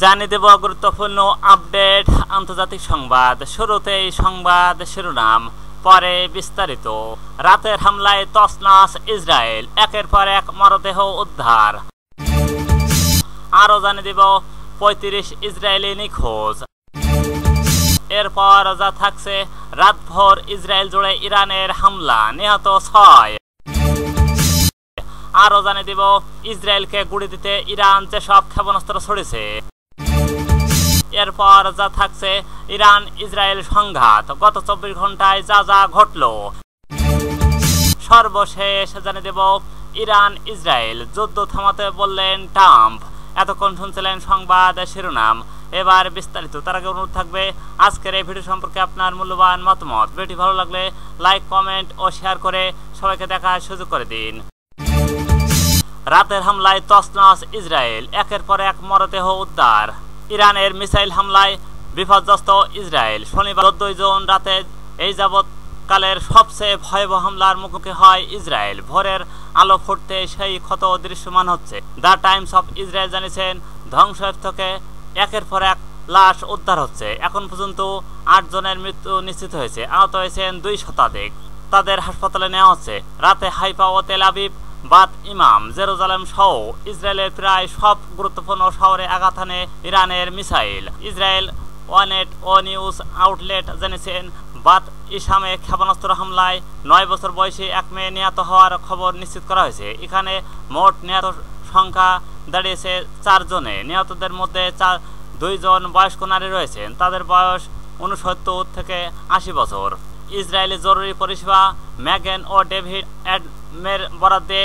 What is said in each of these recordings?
জানিয়ে দেব গুরুত্বপূর্ণ আপডেট আন্তর্জাতিক সংবাদ। শুরুতেই সংবাদ শিরোনাম, পরে বিস্তারিত। রাতের হামলায় তছনছ ইসরায়েল, একের পর এক মরদেহ উদ্ধার। আরও জানিয়ে দেব ৩৫ ইসরায়েলি নিখোঁজ। এরপর যা থাকছে, রাতভর ইসরায়েল জুড়ে ইরানের হামলা, নিহত ৬। আরও জানিয়ে দিব ইসরায়েলকে গুঁড়ি দিতে ইরান যেসব ক্ষেপণাস্ত্র ছড়িয়েছে। এরপর যা থাকছে, ইরান ইসরায়েল সংঘাত, গত ২৪ ঘন্টায় যা যা ঘটল। সর্বশেষ জানিয়ে দেব ইরান ইসরায়েল যুদ্ধ থামাতে বললেন ট্রাম্প। এতক্ষণ শুনছিলেন সংবাদ শিরোনাম, এবার বিস্তারিত। তার আগে অনুরোধ থাকবে আজকের এই ভিডিও সম্পর্কে আপনার মূল্যবান মতামত। ভিডিওটি ভালো লাগলে লাইক, কমেন্ট ও শেয়ার করে সবাইকে দেখার সুযোগ করে দিন। রাতের হামলায় তছনছ ইসরায়েল, একের পর এক মরদেহ উদ্ধার। ইরানের মিসাইল হামলায় বিপর্যস্ত ইসরায়েল। শনিবার ১৪ জুন রাতে এই যাবৎকালের সবচেয়ে ভয়াবহ হামলার মুখোমুখি হয় ইসরায়েল। ভোরের আলো ফুটতে সেই ক্ষত দৃশ্যমান হচ্ছে। দ্য টাইমস অফ ইসরায়েল জানিয়েছেন, ধ্বংসস্তূপ থেকে একের পর এক লাশ উদ্ধার হচ্ছে। এখন পর্যন্ত ৮ জনের মৃত্যু নিশ্চিত হয়েছে, আহত হয়েছেন ২ শতাধিক। তাদের হাসপাতালে নেওয়া হচ্ছে। রাতে হাইফা ও তেল আবিব, বাত ইমাম, জেরুজালেম সহ ইসরায়েলের প্রায় সব গুরুত্বপূর্ণ শহরে আঘাত হানে ইরানের মিসাইল। ইসরায়েল ওয়ানেট ও নিউজ আউটলেট জানিয়েছেন, বাত ইসামে ক্ষেপণাস্ত্র হামলায় ৯ বছর বয়সী এক মেয়ে নিহত হওয়ার খবর নিশ্চিত করা হয়েছে। এখানে মোট নিহত সংখ্যা দাঁড়িয়েছে ৪ জনে। নিহতদের মধ্যে ২ জন বয়স্ক নারী রয়েছেন, তাদের বয়স ৬৯ থেকে ৮০ বছর। ইসরায়েলি জরুরি পরিষেবা ম্যাগেন ও ডেভিড অ্যাডমের বরাদ্দে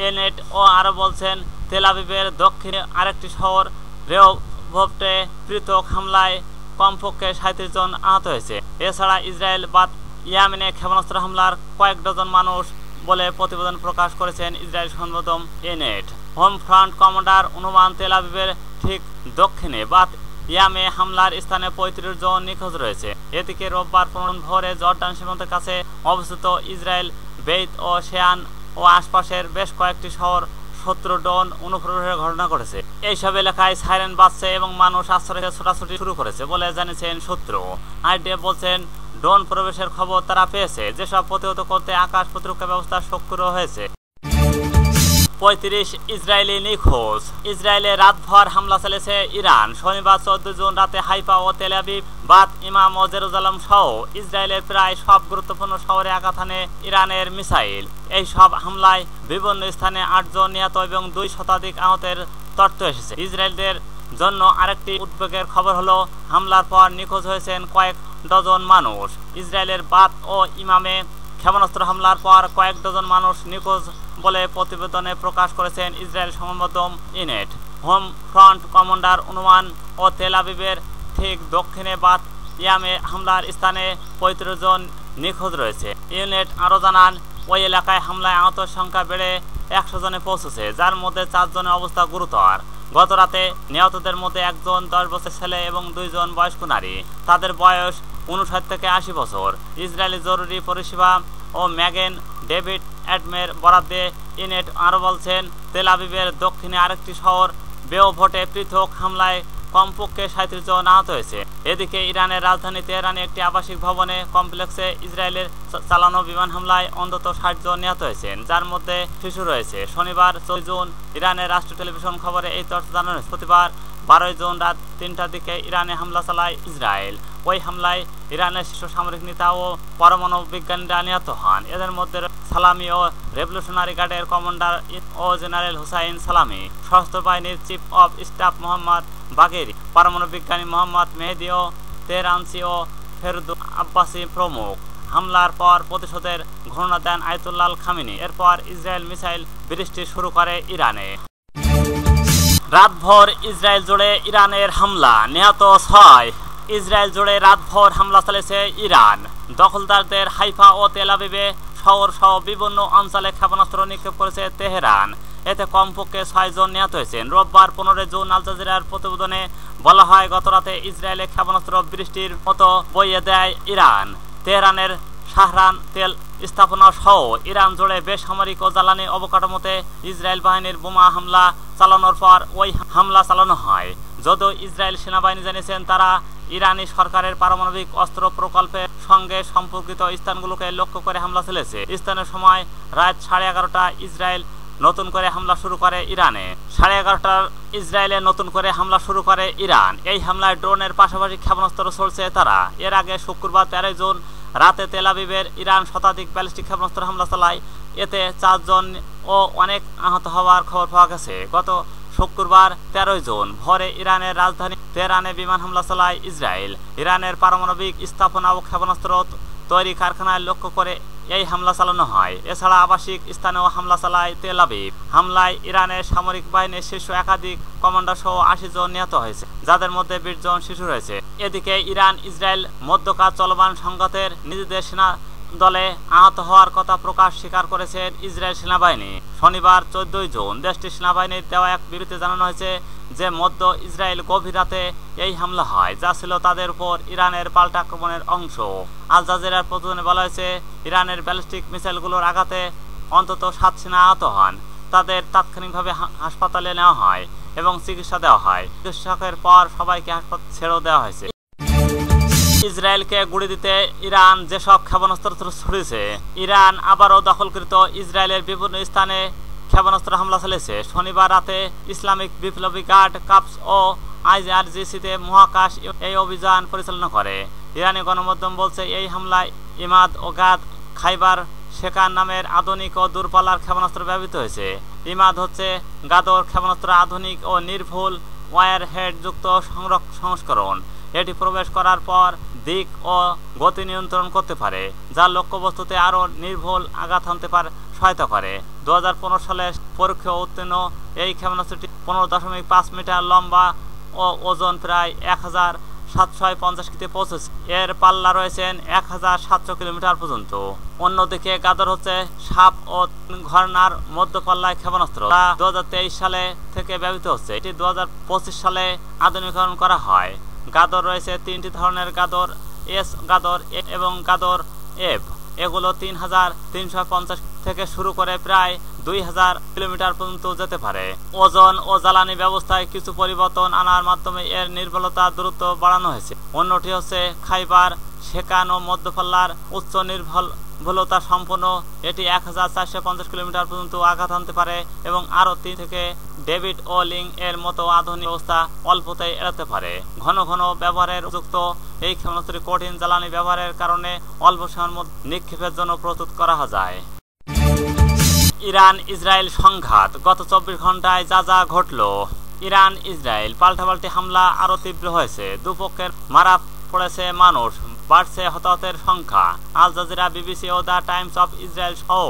এনেট ও আরও বলছেন, তেল আবিবের দক্ষিণে আরেকটি শহর রেহোভতে পৃথক হামলায় কমপক্ষে ৩৭ জন আহত হয়েছে। এছাড়া ইসরায়েল বাত ইয়েমেনে ক্ষেপণাস্ত্র হামলার কয়েক ডজন মানুষ বলে প্রতিবেদন প্রকাশ করেছেন ইসরায়েল সংবাদমাধ্যম এনেট। হোম ফ্রন্ট কমান্ডার অনুমান, তেল আবিবের ঠিক দক্ষিণে বাত ইয়ামে হামলার স্থানে ৩৫ জন নিখোঁজ রয়েছে। এদিকে রোববার ভোরে জর্ডান সীমান্তের কাছে অবস্থিত ইসরায়েল বেইত ও শেয়ান ও আশপাশের বেশ কয়েকটি শহর শত্রু ড্রোন অনুপ্রবেশের ঘটনা ঘটেছে। এইসব এলাকায় সাইরেন বাজছে এবং মানুষ আশ্রয়ে ছোটাছুটি শুরু করেছে বলে জানিয়েছেন সূত্র। আইডিএফ বলছেন, ড্রোন প্রবেশের খবর তারা পেয়েছে, যেসব প্রতিহত করতে আকাশ প্রতিরক্ষা ব্যবস্থা সক্রিয় হয়েছে। ৩৫ ইসরায়েলি নিখোঁজ। ইসরায়েলে রাতভর হামলা চালিয়েছে ইরান। শনিবার ১৪ জুন রাতে হাইফা ও তেল আবিব, বাত ইমাম ও জেরুজালেম সহ ইসরায়েলের প্রায় সব গুরুত্বপূর্ণ শহরে আঘাত হানে ইরানের মিসাইল। এই সব হামলায় বিভিন্ন স্থানে ৮ জন নিহত এবং ২ শতাধিক আহতের তথ্য এসেছে। ইসরায়েলদের জন্য আরেকটি উদ্বেগের খবর হলো, হামলার পর নিখোঁজ হয়েছেন কয়েক ডজন মানুষ। ইসরায়েলের বাত ও ইমামে ক্ষেপণাস্ত্র হামলার পর কয়েক ডজন মানুষ নিখোঁজ বলে প্রতিবেদনে প্রকাশ করেছেন ইসরায়েল সংবাদমাধ্যম ইনেট। হোম ফ্রন্ট কমান্ডার অনুমান, ও তেল আবিবের ঠিক দক্ষিণে বাত ইয়ামে হামলার স্থানে ৩৫ জন নিখোঁজ রয়েছে। ইউনিট আরও জানান, ওই এলাকায় হামলায় আহতের সংখ্যা বেড়ে ১০০ জনে পৌঁছেছে, যার মধ্যে ৪ জনের অবস্থা গুরুতর। গত রাতে নিহতদের মধ্যে ১ জন ১০ বছরের ছেলে এবং ২ জন বয়স্ক নারী, তাদের বয়স ৬৯ থেকে ৮০ বছর। ইসরায়েলি জরুরি পরিষেবা ও ম্যাগেন ডেভিড অ্যাডমের বরাদ্দে ইনেট আরও বলছেন, তেল আবিবের দক্ষিণে আরেকটি শহর রেহোভতে পৃথক হামলায় কমপক্ষে ৩৭ জন আহত হয়েছে। এদিকে ইরানের রাজধানী তেহরানে একটি আবাসিক ভবনে কমপ্লেক্সে ইসরায়েলের চালানো বিমান হামলায় অন্তত ৬০ জন নিহত হয়েছেন, যার মধ্যে শিশু রয়েছে। শনিবার ৪ জুন ইরানের রাষ্ট্রীয় টেলিভিশন খবরে এই তথ্য জানানো হয়েছে। প্রতিবার ১২ জুন রাত ৩টার দিকে ইরানে হামলা চালায় ইসরায়েল। ওই হামলায় ইরানের শীর্ষ সামরিক নেতা ও পরমাণু বিজ্ঞানীরা নিহত হন। এদের মধ্যে সালামি ও রেভলিউশনারি গার্ডের কমান্ডার ও জেনারেল হুসাইন সালামি, সশস্ত্র বাহিনীর চিফ অব স্টাফ মোহাম্মদ বাগেরি, পরমাণু বিজ্ঞানী মোহাম্মদ মেহেদি ও তেহরানসি ও ফেরুদ আব্বাসি প্রমুখ। হামলার পর প্রতিশোধের ঘোষণা দেন আয়াতুল্লাহ খামেনি। এরপর ইসরায়েল মিসাইল বৃষ্টি শুরু করে ইরানে। রাতভর ইসরায়েল জুড়ে ইরানের হামলা, নিহত ৬। ইসরায়েল জুড়ে রাতভর হামলা চালিয়েছে ইরান। দখলদারদের হাইফা ও তেল আবিবে শহর সহ বিভিন্ন অঞ্চলে ক্ষেপণাস্ত্র নিক্ষেপ করেছে তেহরান। এতে কমপক্ষে ৬ জন নিহত হয়েছেন। রোববার ১৫ জুন আল জাজিরার প্রতিবেদনে বলা হয়, গতরাতে ইসরায়েলে ক্ষেপণাস্ত্র বৃষ্টির মতো বইয়ে দেয় ইরান। তেহরানের শাহরান তেল স্থাপনা সহ ইরান জুড়ে বেসামরিক ও জ্বালানি অবকাঠামোতে ইসরায়েল বাহিনীর বোমা হামলা চালানোর পর ওই হামলা চালানো হয়। যদিও ইসরায়েল সেনাবাহিনী জানিয়েছেন তারা ইরানি সরকারের পারমাণবিক অস্ত্র প্রকল্পের সঙ্গে সম্পর্কিত স্থানগুলোকে লক্ষ্য করে হামলা চালিয়েছে। স্থানীয় সময় রাত 11:30 ইসরায়েল নতুন করে হামলা শুরু করে ইরানে। 11:30 ইসরায়েলে নতুন করে হামলা শুরু করে ইরান। এই হামলায় ড্রোনের পাশাপাশি ক্ষেপণাস্ত্র ছড়ছে তারা। এর আগে শুক্রবার 13 জুন রাতে তেল আবিবের ইরান শতাধিক ব্যালিস্টিক ক্ষেপণাস্ত্র হামলা চালায়। এতে 4 জন ও অনেক আহত হওয়ার খবর পাওয়া গেছে। গত শুক্রবার 13 জুন ভোরে ইরানের রাজধানী তেহরানে বিমান হামলা চালায় ইসরায়েল। ইরানের পারমাণবিক স্থাপনা ও ক্ষেপণাস্ত্র তৈরি কারখানায় লক্ষ্য করে এই হামলা চালানো হয়। এছাড়া আবাসিক স্থানেও হামলা চালায় তেল আবিব। হামলায় ইরানের সামরিক বাহিনীর শীর্ষ একাধিক কমান্ডার সহ 80 জন নিহত হয়েছে, যাদের মধ্যে 20 জন শিশু রয়েছে। এদিকে ইরান ইসরায়েল মধ্যকার চলমান সংঘাতের নিজেদের সেনা দলে আহত হওয়ার কথা প্রকাশ স্বীকার করেছেন ইসরায়েল সেনাবাহিনী। শনিবার 14 জুন দেশটির সেনাবাহিনীর দেওয়া এক বিবৃতিতে জানানো হয়েছে যে মধ্য ইসরায়েল গভীর রাতে এই হামলা হয়, যা ছিল তাদের উপর ইরানের পাল্টা আক্রমণের অংশ। আল জাজিরার প্রতিবেদনে বলা হয়েছে ইরানের ব্যালিস্টিক মিসাইলগুলোর আঘাতে অন্তত 7 সেনা আহত হন। তাদের তাৎক্ষণিকভাবে হাসপাতালে নেওয়া হয় এবং চিকিৎসা দেওয়া হয়। চিকিৎসকের পর সবাইকে হাসপাতাল ছেড়েও দেওয়া হয়েছে। ইসরায়েলকে গুঁড়ি দিতে ইরান যেসব ক্ষেপণাস্ত্র ছড়িয়েছে, ইরান আবারও দখলকৃত ইসরায়েলের বিভিন্ন স্থানে ক্ষেপণাস্ত্র হামলা চালিয়েছে। শনিবার রাতে ইসলামিক বিপ্লবী গার্ড কাপস ও IRGC-তে মহাকাশ এই অভিযান পরিচালনা করে। ইরানি গণমাধ্যম বলছে এই হামলায় ইমাদ ও গাদ খাইবার শেকার নামের আধুনিক ও দূরপাল্লার ক্ষেপণাস্ত্র ব্যবহৃত হয়েছে। ইমাদ হচ্ছে গাদর ক্ষেপণাস্ত্র আধুনিক ও নির্ভুল ওয়ার হেড যুক্ত সংস্করণ। এটি প্রবেশ করার পর দিক ও গতি নিয়ন্ত্রণ করতে পারে, যা লক্ষ্যবস্তুতে আরও নির্ভুল আঘাত হানতে সহায়তা করে। 2015 সালে পরীক্ষা উত্তীর্ণ এই ক্ষেপণাস্ত্রটি 15.5 মিটার লম্বা ও ওজন প্রায় 1750 কেজিতে পৌঁছেছে। এর পাল্লা রয়েছেন 1700 কিলোমিটার পর্যন্ত। অন্যদিকে গাদর হচ্ছে সাপ ও ঘর্নার মধ্যপাল্লায় ক্ষেপণাস্ত্র, যা 2023 সালে থেকে ব্যবহৃত হচ্ছে। এটি 2025 সালে আধুনিকরণ করা হয়। গাদর রয়েছে 3টি ধরনের, গাদর এস, গাদর এ এবং গাদর এফ। এগুলো 3350 থেকে শুরু করে প্রায় 2000 কিলোমিটার পর্যন্ত যেতে পারে। ওজন ও জ্বালানি ব্যবস্থায় কিছু পরিবর্তন আনার মাধ্যমে এর নির্ভুলতা দ্রুত বাড়ানো হয়েছে। অন্যটি হচ্ছে খাইবার শেকান ও মধ্যপাল্লার উচ্চ নির্ভুলতা সম্পন্ন। এটি 1450 কিলোমিটার পর্যন্ত আঘাত হানতে পারে এবং আরও 3 থেকে ডেভিড ও লিং এর মতো আধুনিক ব্যবস্থা অল্পতেই এড়াতে পারে। ঘন ঘন ব্যবহারের উপযুক্ত এই ক্ষেপণাস্ত্রটি কঠিন জ্বালানি ব্যবহারের কারণে অল্প সময়ের মধ্যে নিক্ষেপের জন্য প্রস্তুত করা যায়। ইরান ইসরায়েল সংঘাত গত 24 ঘন্টায় যা ঘটল। ইরান ইসরায়েল পাল্টাপাল্টি হামলা আরও তীব্র হয়েছে। দুপক্ষের মারা পড়েছে মানুষ, বাড়ছে হতাহতের সংখ্যা। আল জাজিরা, বিবিসি ও দ্য টাইমস অফ ইসরায়েল সহ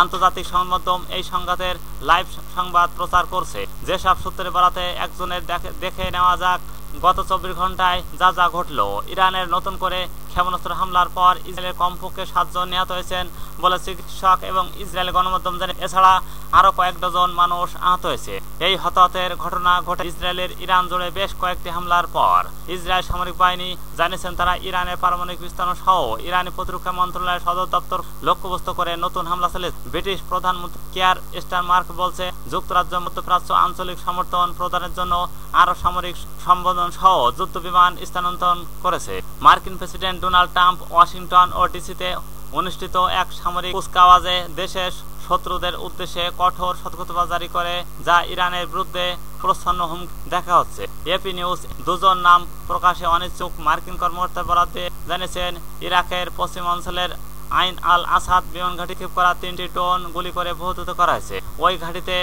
আন্তর্জাতিক সংবাদ মাধ্যম এই সংঘাতের লাইভ সংবাদ প্রচার করছে। যেসব সূত্রের বরাতে একজনের দেখে নেওয়া যাক গত 24 ঘন্টায় যা ঘটল। ইরানের নতুন করে ক্ষেপণাস্ত্র হামলার পর ইসরায়েলের কমপক্ষে 7 জন নিহত হয়েছেন বলে চিকিৎসক এবং ইসরায়েল গণমাধ্যম জানিয়েছে। এছাড়া আরও কয়েক ডজন মানুষ আহত হয়েছে। এই হতাহতের ঘটনা ঘটে ইসরায়েলের ইরান জুড়ে বেশ কয়েকটি হামলার পর। ইসরায়েল সামরিক বাহিনী জানিয়েছেন তারা ইরানের পারমাণবিক বিস্তারণ সহ ইরানি প্রতিরক্ষা মন্ত্রণালয়ের সদর দপ্তর লক্ষ্যবস্তু করে নতুন হামলা চালিয়েছে। ব্রিটিশ প্রধানমন্ত্রী কিয়ার স্টারমার্ক বলছে যুক্তরাজ্য মধ্যপ্রাচ্য আঞ্চলিক সমর্থন প্রদানের জন্য আরও সামরিক সম্বোধন সহ যুদ্ধ বিমান স্থানান্তর করেছে। মার্কিন প্রেসিডেন্ট ডোনাল্ড ট্রাম্প ওয়াশিংটন ও ডিসিতে অনুষ্ঠিত এক সামরিক কুচকাওয়াজে দেশের শত্রুদের উদ্দেশ্যে কঠোর সতর্কতা জারি করে, যা ইরানের বিরুদ্ধে প্রচ্ছন্ন হুমকি দেখা হচ্ছে। এপি নিউজ 2 জন নাম প্রকাশে অনিচ্ছুক মার্কিন কর্মকর্তার বরাতে জানিয়েছেন ইরাকের পশ্চিমাঞ্চলের আইন আল আসাদ বিমান ঘাঁটি নিক্ষেপ করা 3টি ড্রোন গুলি করে ভূপাতিত করা হয়েছে। ওই ঘাঁটিতে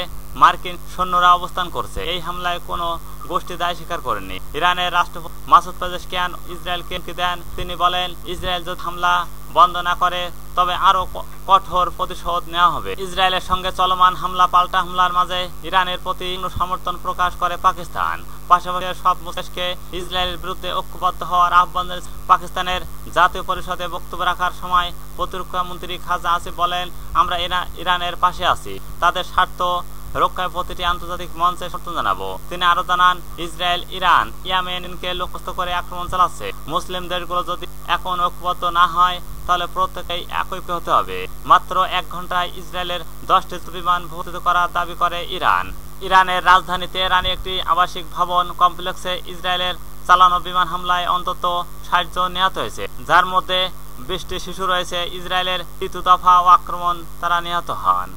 মার্কিন সৈন্যরা অবস্থান করছে। এই হামলায় কোনো গোষ্ঠী দায় স্বীকার করেনি। ইরানের রাষ্ট্রপতি মাসুদ পেজেশকিয়ান ইসরায়েলকে দেন। তিনি বলেন, ইসরায়েল যদি হামলা বন্ধ না করে তবে আরও কঠোর প্রতিশোধ নেওয়া হবে। ইসরায়েলের সঙ্গে চলমান হামলা পাল্টা হামলার মাঝে ইরানের প্রতি সমর্থন প্রকাশ করে পাকিস্তান। পাশাপাশি সব দেশকে ইসরায়েলের বিরুদ্ধে ঐক্যবদ্ধ হওয়ার আহ্বান জানিয়েছে। পাকিস্তানের জাতীয় পরিষদে বক্তব্য রাখার সময় প্রতিরক্ষা মন্ত্রী খাজা আসিফ বলেন, আমরা ইরানের পাশে আছি, তাদের স্বার্থ রক্ষায় প্রতিটি আন্তর্জাতিক মঞ্চে সমর্থন জানাবো। তিনি আরো জানান, ইসরায়েল ইরান ইয়েমেনকে লক্ষ্য করে আক্রমণ চালাচ্ছে। মুসলিম দেশগুলো যদি এখন ঐক্যবদ্ধ না হয় তাহলে প্রত্যেকেই একই হতে হবে। মাত্র 1 ঘন্টায় ইসরায়েলের 10টি বিমান ভূপাতিত করার দাবি করে ইরান। ইরানের রাজধানী তেহরানে একটি আবাসিক ভবন কমপ্লেক্সে ইসরায়েলের চালানো বিমান হামলায় অন্তত ৬০ জন নিহত হয়েছে, যার মধ্যে ২০টি শিশু রয়েছে। ইসরায়েলের তৃতীয় দফা আক্রমণ তারা নিহত হন।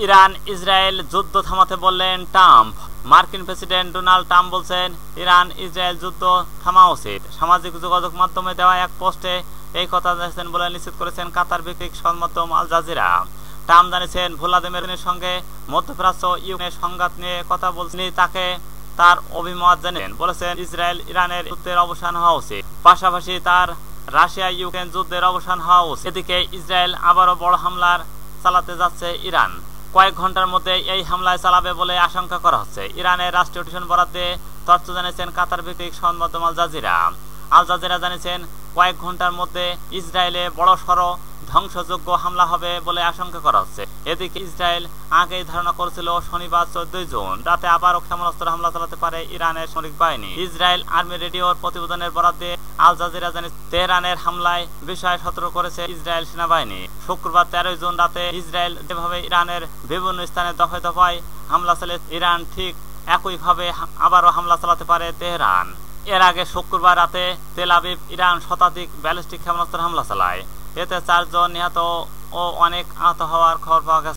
ইরান ইসরায়েল যুদ্ধ থামাতে বললেন ট্রাম্প। মার্কিন প্রেসিডেন্ট ডোনাল্ড ট্রাম্প বলছেন ইরান ইসরায়েল যুদ্ধ থামা উচিত। সামাজিক যোগাযোগ মাধ্যমে দেওয়া এক পোস্টে এই কথা জানিয়েছেন বলে নিশ্চিত করেছেন কাতার ভিত্তিক সংবাদমাধ্যম আল জাজিরা। ট্রাম্প জানিয়েছেন ভ্লাদিমির পুতিনের সঙ্গে মধ্যপ্রাচ্য ইউক্রেনের সংঘাত নিয়ে কথা বলছেন, তাকে তার অভিমত জানিয়েছেন। বলেছেন ইসরায়েল ইরানের যুদ্ধের অবসান হওয়া উচিত, পাশাপাশি তার রাশিয়া ইউক্রেন যুদ্ধের অবসান হওয়া উচিত। এদিকে ইসরায়েল আবারও বড় হামলার চালাতে যাচ্ছে ইরান। কয়েক ঘন্টার মধ্যে এই হামলায় চালাবে বলে আশঙ্কা করা হচ্ছে। ইরানের রাষ্ট্রীয় টেলিভিশন বরাদ্দে তথ্য জানিয়েছেন কাতার ভিত্তিক সংবাদমাধ্যম আল জাজিরা। আল জাজিরা জানিয়েছেন কয়েক ঘন্টার মধ্যে ইসরায়েলে বড়সড় ধ্বংসযোগ্য হামলা হবে বলে আশঙ্কা করা হচ্ছে। এদিকে ইসরায়েল আগেই ধারণা করেছিল শনিবার 14 জুন রাতে আবারও ক্ষেপণাস্ত্র হামলা চালাতে পারে ইরানের সামরিক বাহিনী। ইসরায়েল আর্মি রেডিওর প্রতিবেদনের বরাদ্দে আল জাজিরা জানিয়েছে তেহরানের হামলায় বিষয়ে সতর্ক করেছে ইসরায়েল সেনাবাহিনী। শুক্রবার 13 জুন রাতে ইসরায়েল যেভাবে ইরানের বিভিন্ন স্থানে দফায় দফায় হামলা চালিয়ে ইরান ঠিক একইভাবে আবারও হামলা চালাতে পারে তেহরান। এর আগে শুক্রবার রাতে তেল আবিব ইরান শতাধিক ব্যালিস্টিক ক্ষেপণাস্ত্র হামলা চালায়। এতে 4 জন নিহত ও অনেক আহত হওয়ার খবর পাওয়া গেছে।